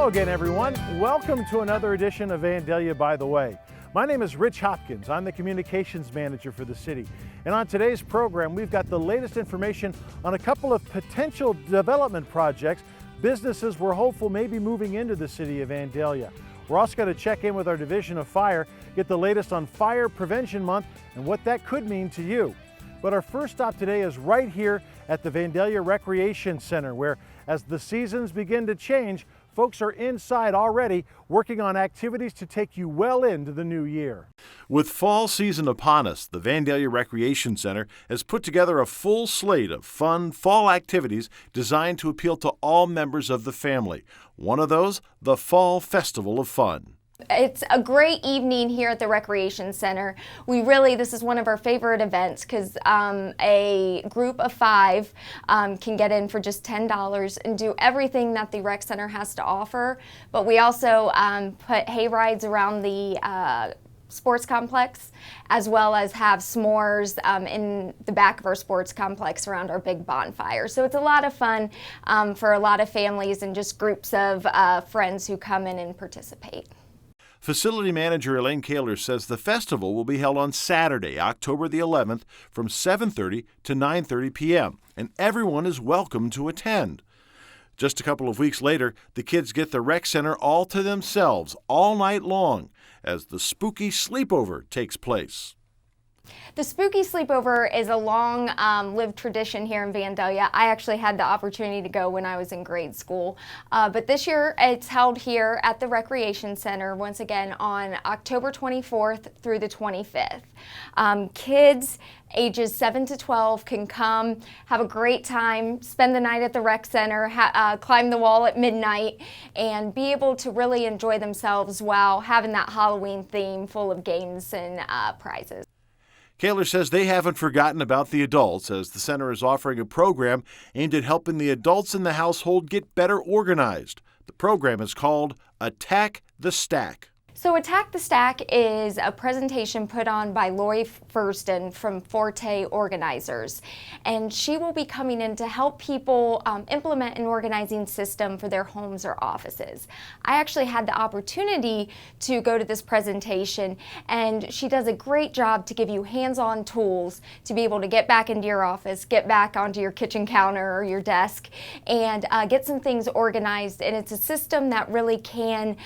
Hello again, everyone. Welcome to another edition of Vandalia By the Way. My name is Rich Hopkins. I'm the communications manager for the city. And on today's program, we've got the latest information on a couple of potential development projects, businesses we're hopeful may be moving into the city of Vandalia. We're also going to check in with our Division of Fire, get the latest on Fire Prevention Month and what that could mean to you. But our first stop today is right here at the Vandalia Recreation Center, where as the seasons begin to change, folks are inside already working on activities to take you well into the new year. With fall season upon us, the Vandalia Recreation Center has put together a full slate of fun fall activities designed to appeal to all members of the family. One of those, the Fall Festival of Fun. It's a great evening here at the Recreation Center. This is one of our favorite events because a group of 5 can get in for just $10 and do everything that the Rec Center has to offer. But we also put hay rides around the sports complex, as well as have s'mores in the back of our sports complex around our big bonfire. So it's a lot of fun for a lot of families and just groups of friends who come in and participate. Facility Manager Elaine Kaler says the festival will be held on Saturday, October the 11th from 7:30 to 9:30 p.m. and everyone is welcome to attend. Just a couple of weeks later, the kids get the rec center all to themselves all night long as the spooky sleepover takes place. The Spooky Sleepover is a long-lived tradition here in Vandalia. I actually had the opportunity to go when I was in grade school. But this year it's held here at the Recreation Center once again on October 24th through the 25th. Kids ages 7 to 12 can come, have a great time, spend the night at the Rec Center, climb the wall at midnight, and be able to really enjoy themselves while having that Halloween theme full of games and prizes. Kaler says they haven't forgotten about the adults, as the center is offering a program aimed at helping the adults in the household get better organized. The program is called Attack the Stack. So Attack the Stack is a presentation put on by Lori Furston from Forte Organizers, and she will be coming in to help people implement an organizing system for their homes or offices. I actually had the opportunity to go to this presentation, and she does a great job to give you hands-on tools to be able to get back into your office, get back onto your kitchen counter or your desk, and get some things organized. And it's a system that really can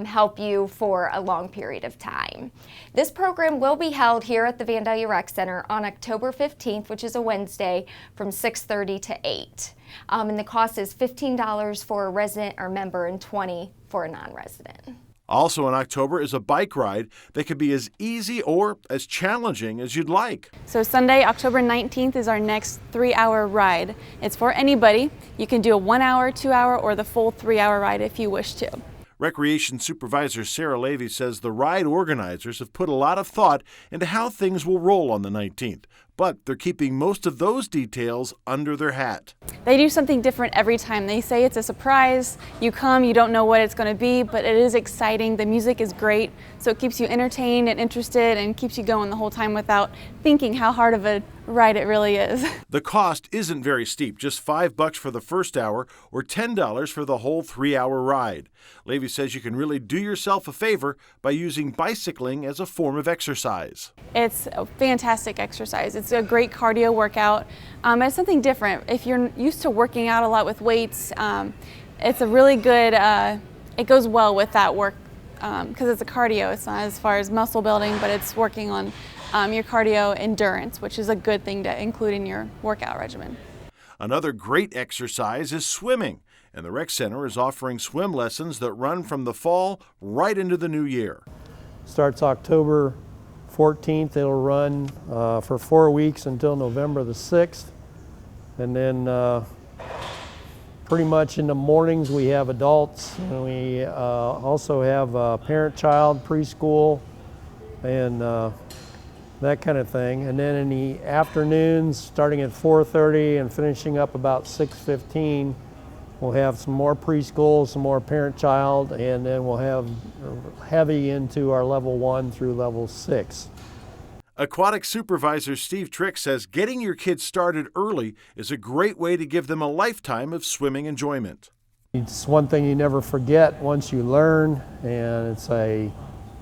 help you for a long period of time. This program will be held here at the Vandalia Rec Center on October 15th, which is a Wednesday, from 6:30 to 8. And the cost is $15 for a resident or member and $20 for a non-resident. Also in October is a bike ride that can be as easy or as challenging as you'd like. So Sunday, October 19th is our next 3-hour ride. It's for anybody. You can do a 1-hour, 2-hour, or the full 3-hour ride if you wish to. Recreation Supervisor Sarah Levy says the ride organizers have put a lot of thought into how things will roll on the 19th, but they're keeping most of those details under their hat. They do something different every time. They say it's a surprise. You come, you don't know what it's going to be, but it is exciting. The music is great, so it keeps you entertained and interested and keeps you going the whole time without thinking how hard of a ride it really is. The cost isn't very steep, just $5 for the first hour or $10 for the whole 3-hour ride. Levy says you can really do yourself a favor by using bicycling as a form of exercise. It's a fantastic exercise. It's a great cardio workout. It's something different. If you're used to working out a lot with weights, it's a really good, it goes well with that work because it's a cardio. It's not as far as muscle building, but it's working on your cardio endurance, which is a good thing to include in your workout regimen. Another great exercise is swimming, and the Rec Center is offering swim lessons that run from the fall right into the new year. Starts October 14th. It'll run for 4 weeks until November the 6th. And then pretty much in the mornings we have adults, and we also have parent-child, preschool, and that kind of thing. And then in the afternoons, starting at 4:30 and finishing up about 6:15, we'll have some more preschool, some more parent-child, and then we'll have heavy into our level 1 through level 6. Aquatic Supervisor Steve Trick says getting your kids started early is a great way to give them a lifetime of swimming enjoyment. It's one thing you never forget once you learn, and it's a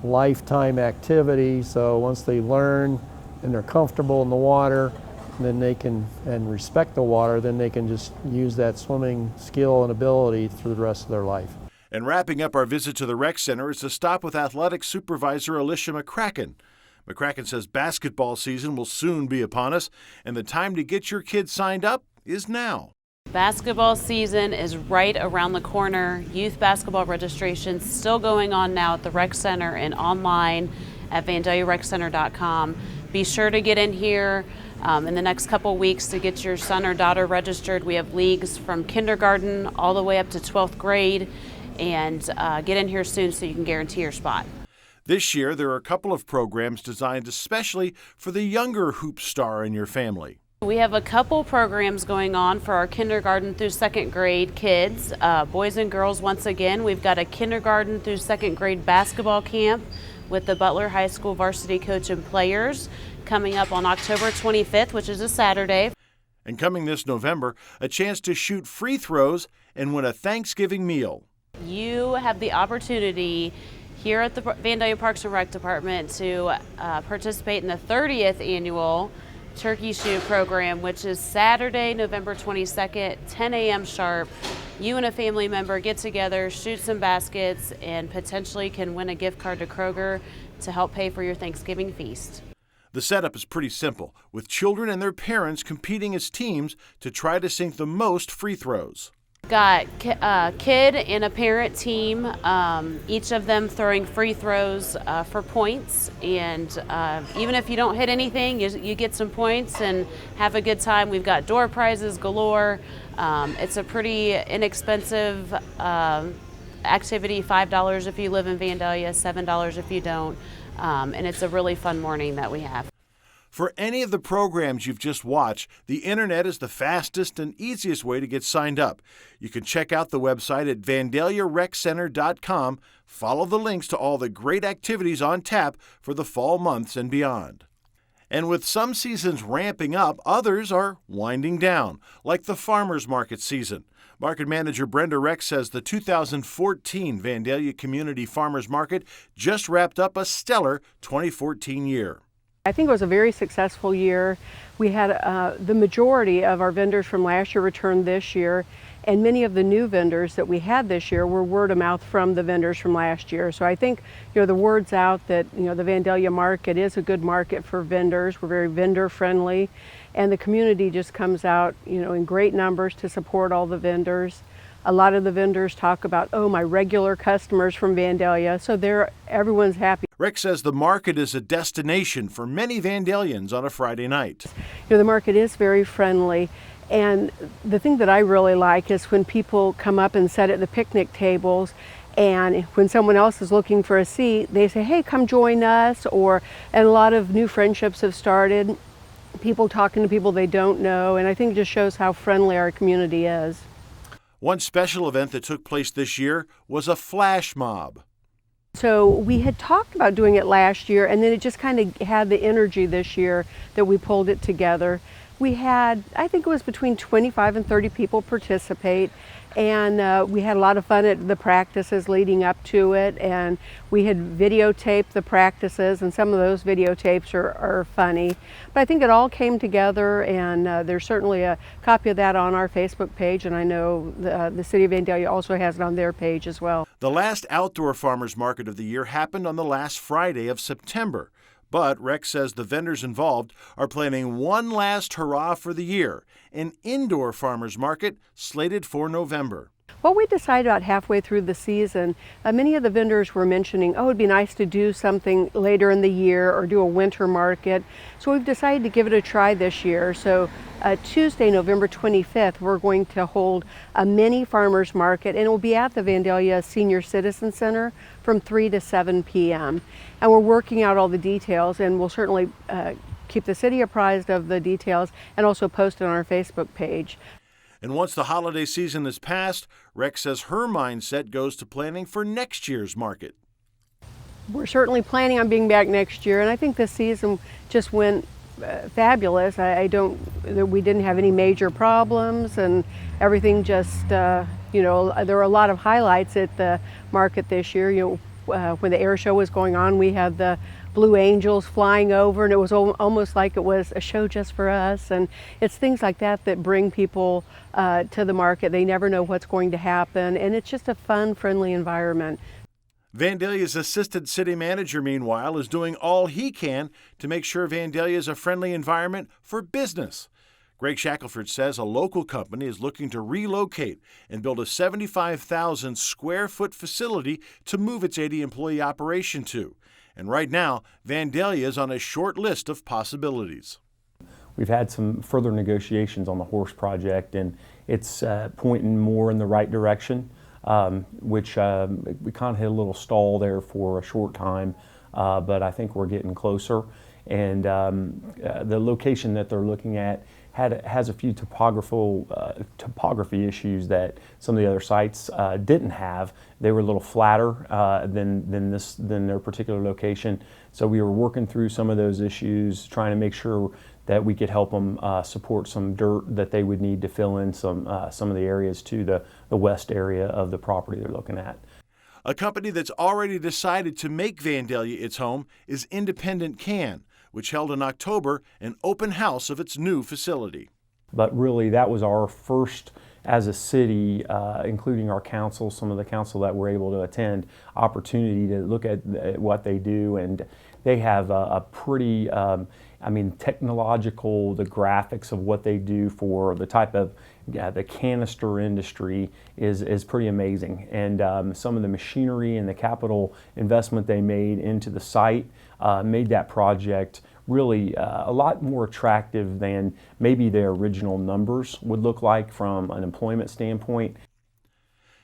lifetime activity. So once they learn and they're comfortable in the water, then they can, and respect the water, then they can just use that swimming skill and ability through the rest of their life. And wrapping up our visit to the rec center is a stop with athletic supervisor Alicia McCracken. McCracken says basketball season will soon be upon us, and the time to get your kids signed up is now. Basketball season is right around the corner. Youth basketball registration still going on now at the rec center and online at VandaliaRecCenter.com. Be sure to get in here in the next couple weeks to get your son or daughter registered. We have leagues from kindergarten all the way up to 12th grade, and get in here soon so you can guarantee your spot. This year, there are a couple of programs designed especially for the younger hoop star in your family. We have a couple programs going on for our kindergarten through second grade kids, boys and girls. Once again, we've got a kindergarten through second grade basketball camp with the Butler High School varsity coach and players coming up on October 25th, which is a Saturday. And coming this November, a chance to shoot free throws and win a Thanksgiving meal. You have the opportunity here at the Vandalia Parks and Rec Department to participate in the 30th annual Turkey Shoot program, which is Saturday, November 22nd, 10 a.m. sharp. You and a family member get together, shoot some baskets, and potentially can win a gift card to Kroger to help pay for your Thanksgiving feast. The setup is pretty simple, with children and their parents competing as teams to try to sink the most free throws. Got a kid and a parent team, each of them throwing free throws for points, and even if you don't hit anything, you get some points and have a good time. We've got door prizes galore. It's a pretty inexpensive activity, $5 if you live in Vandalia, $7 if you don't, and it's a really fun morning that we have. For any of the programs you've just watched, the internet is the fastest and easiest way to get signed up. You can check out the website at VandaliaRecCenter.com. Follow the links to all the great activities on tap for the fall months and beyond. And with some seasons ramping up, others are winding down, like the Farmers Market season. Market Manager Brenda Rex says the 2014 Vandalia Community Farmers Market just wrapped up a stellar 2014 year. I think it was a very successful year. We had the majority of our vendors from last year returned this year, and many of the new vendors that we had this year were word of mouth from the vendors from last year. So I think, the word's out that, the Vandalia market is a good market for vendors. We're very vendor friendly, and the community just comes out, in great numbers to support all the vendors. A lot of the vendors talk about, my regular customers from Vandalia, so everyone's happy. Rick says the market is a destination for many Vandalians on a Friday night. The market is very friendly, and the thing that I really like is when people come up and sit at the picnic tables, and when someone else is looking for a seat, they say, hey, come join us, and a lot of new friendships have started, people talking to people they don't know, and I think it just shows how friendly our community is. One special event that took place this year was a flash mob. So we had talked about doing it last year, and then it just kind of had the energy this year that we pulled it together. We had, I think it was between 25 and 30 people participate, and we had a lot of fun at the practices leading up to it, and we had videotaped the practices, and some of those videotapes are funny. But I think it all came together, and there's certainly a copy of that on our Facebook page, and I know the City of Vandalia also has it on their page as well. The last outdoor farmers market of the year happened on the last Friday of September. But Rex says the vendors involved are planning one last hurrah for the year, an indoor farmers market slated for November. Well, we decided about halfway through the season, many of the vendors were mentioning, it'd be nice to do something later in the year or do a winter market. So we've decided to give it a try this year. So Tuesday, November 25th, we're going to hold a mini farmers market, and it will be at the Vandalia Senior Citizen Center from 3 to 7 p.m. And we're working out all the details, and we'll certainly keep the city apprised of the details and also post it on our Facebook page. And once the holiday season is past, Rex says her mindset goes to planning for next year's market. We're certainly planning on being back next year, and I think this season just went fabulous. We didn't have any major problems, and everything just You know, there were a lot of highlights at the market this year. You know, when the air show was going on, we had the Blue Angels flying over, and it was almost like it was a show just for us. And it's things like that that bring people to the market. They never know what's going to happen, and it's just a fun, friendly environment. Vandalia's assistant city manager, meanwhile, is doing all he can to make sure Vandalia is a friendly environment for business. Greg Shackelford says a local company is looking to relocate and build a 75,000 square foot facility to move its 80-employee operation to. And right now, Vandalia is on a short list of possibilities. We've had some further negotiations on the horse project, and it's pointing more in the right direction, which we kind of hit a little stall there for a short time, but I think we're getting closer. And the location that they're looking at has a few topography issues that some of the other sites didn't have. They were a little flatter than their particular location. So we were working through some of those issues, trying to make sure that we could help them support some dirt that they would need to fill in some of the areas to the west area of the property they're looking at. A company that's already decided to make Vandalia its home is Independent Can, which held in October an open house of its new facility. But really, that was our first, as a city, including our council, some of the council that were able to attend, opportunity to look at what they do. And they have a pretty, technological, the graphics of what they do for the type of, the canister industry is pretty amazing. And some of the machinery and the capital investment they made into the site made that project really a lot more attractive than maybe their original numbers would look like from an employment standpoint.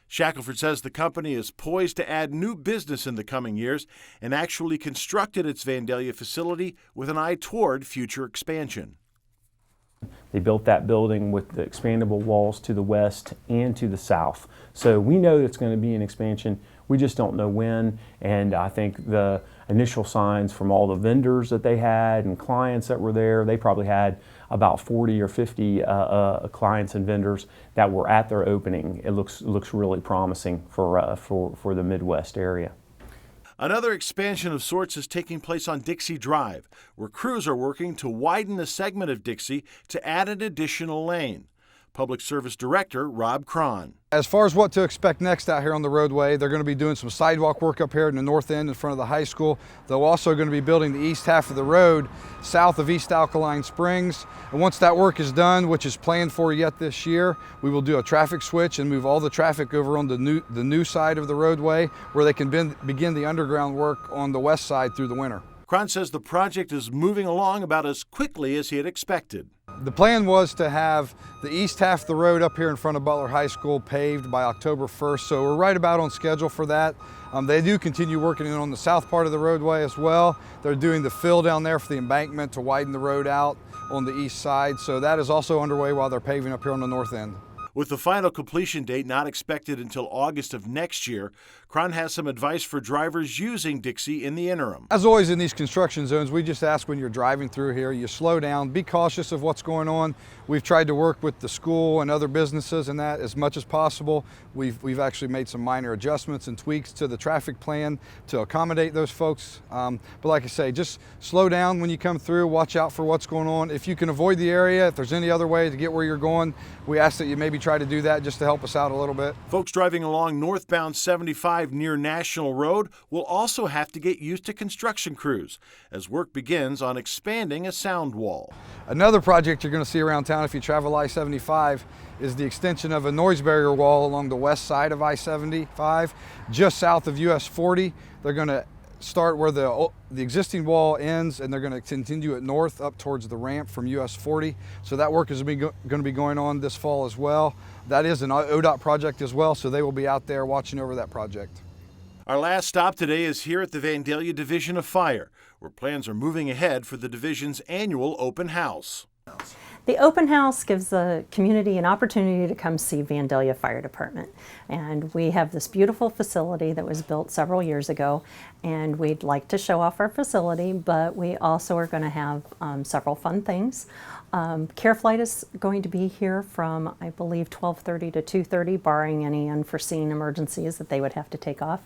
Shackelford says the company is poised to add new business in the coming years and actually constructed its Vandalia facility with an eye toward future expansion. They built that building with the expandable walls to the west and to the south. So we know it's going to be an expansion. We just don't know when. And I think the initial signs from all the vendors that they had and clients that were there, they probably had about 40 or 50 clients and vendors that were at their opening. It looks really promising for the Midwest area. Another expansion of sorts is taking place on Dixie Drive, where crews are working to widen a segment of Dixie to add an additional lane. Public Service Director Rob Cron. As far as what to expect next out here on the roadway, they're going to be doing some sidewalk work up here in the north end in front of the high school. They're also going to be building the east half of the road south of East Alkaline Springs. And once that work is done, which is planned for yet this year, we will do a traffic switch and move all the traffic over on the new side of the roadway where they can begin the underground work on the west side through the winter. Cron says the project is moving along about as quickly as he had expected. The plan was to have the east half of the road up here in front of Butler High School paved by October 1st, so we're right about on schedule for that. They do continue working on the south part of the roadway as well. They're doing the fill down there for the embankment to widen the road out on the east side, so that is also underway while they're paving up here on the north end. With the final completion date not expected until August of next year, Cron has some advice for drivers using Dixie in the interim. As always in these construction zones, we just ask when you're driving through here, you slow down, be cautious of what's going on. We've tried to work with the school and other businesses and that as much as possible. We've actually made some minor adjustments and tweaks to the traffic plan to accommodate those folks. But like I say, just slow down when you come through, watch out for what's going on. If you can avoid the area, if there's any other way to get where you're going, we ask that you maybe try to do that just to help us out a little bit. Folks driving along northbound 75 near National Road will also have to get used to construction crews as work begins on expanding a sound wall. Another project you're going to see around town if you travel I-75 is the extension of a noise barrier wall along the west side of I-75, just south of US 40. They're going to start where the existing wall ends, and they're going to continue it north up towards the ramp from US 40. So that work is going to be going on this fall as well. That is an ODOT project as well, so they will be out there watching over that project. Our last stop today is here at the Vandalia Division of Fire, where plans are moving ahead for the division's annual open house. The open house gives the community an opportunity to come see Vandalia Fire Department. And we have this beautiful facility that was built several years ago, and we'd like to show off our facility, but we also are going to have several fun things. Care Flight is going to be here from, I believe, 12:30 to 2:30, barring any unforeseen emergencies that they would have to take off.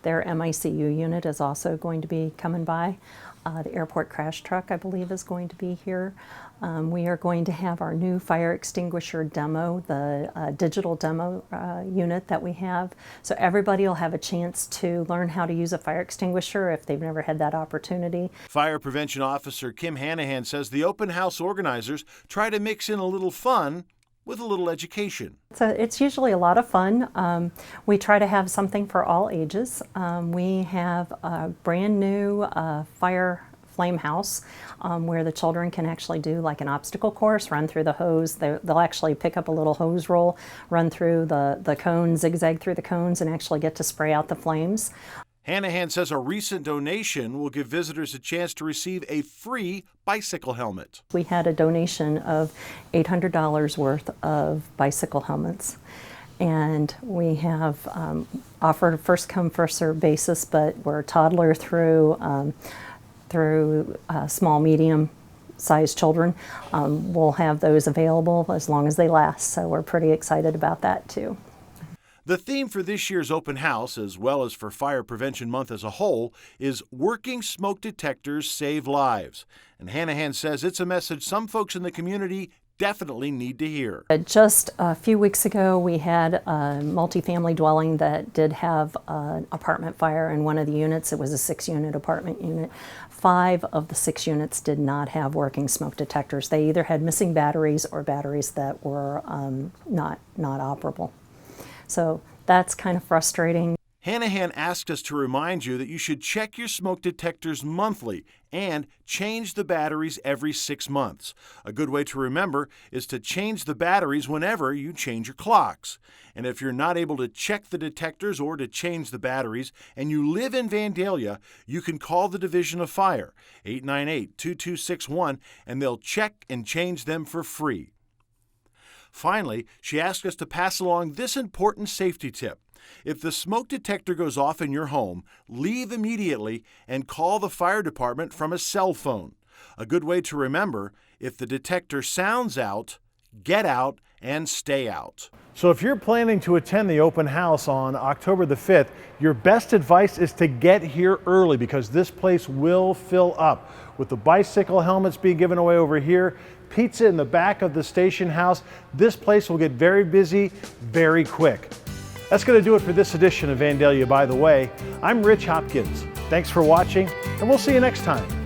Their MICU unit is also going to be coming by. The airport crash truck, I believe, is going to be here. We are going to have our new fire extinguisher demo, the digital demo unit that we have. So everybody will have a chance to learn how to use a fire extinguisher if they've never had that opportunity. Fire Prevention Officer Kim Hanahan says the open house organizers try to mix in a little fun with a little education. So it's usually a lot of fun. We try to have something for all ages. We have a brand new fire flame house where the children can actually do like an obstacle course, run through the hose. They'll actually pick up a little hose roll, run through the cones, zigzag through the cones, and actually get to spray out the flames. Hanahan says a recent donation will give visitors a chance to receive a free bicycle helmet. We had a donation of $800 worth of bicycle helmets. And we have offered a first come, first served basis, but we're toddler through small, medium sized children. We'll have those available as long as they last, so we're pretty excited about that too. The theme for this year's open house, as well as for Fire Prevention Month as a whole, is Working Smoke Detectors Save Lives. And Hanahan says it's a message some folks in the community definitely need to hear. Just a few weeks ago, we had a multifamily dwelling that did have an apartment fire in one of the units. It was a 6-unit apartment unit. 5 of the 6 units did not have working smoke detectors. They either had missing batteries or batteries that were not operable. So that's kind of frustrating. Hanahan asked us to remind you that you should check your smoke detectors monthly and change the batteries every 6 months. A good way to remember is to change the batteries whenever you change your clocks. And if you're not able to check the detectors or to change the batteries and you live in Vandalia, you can call the Division of Fire, 898-2261, and they'll check and change them for free. Finally, she asked us to pass along this important safety tip. If the smoke detector goes off in your home, leave immediately and call the fire department from a cell phone. A good way to remember, if the detector sounds out, get out and stay out. So if you're planning to attend the open house on October the 5th, your best advice is to get here early because this place will fill up. With the bicycle helmets being given away over here, pizza in the back of the station house, this place will get very busy very quick. That's going to do it for this edition of Vandalia By the Way. I'm Rich Hopkins. Thanks for watching, and we'll see you next time.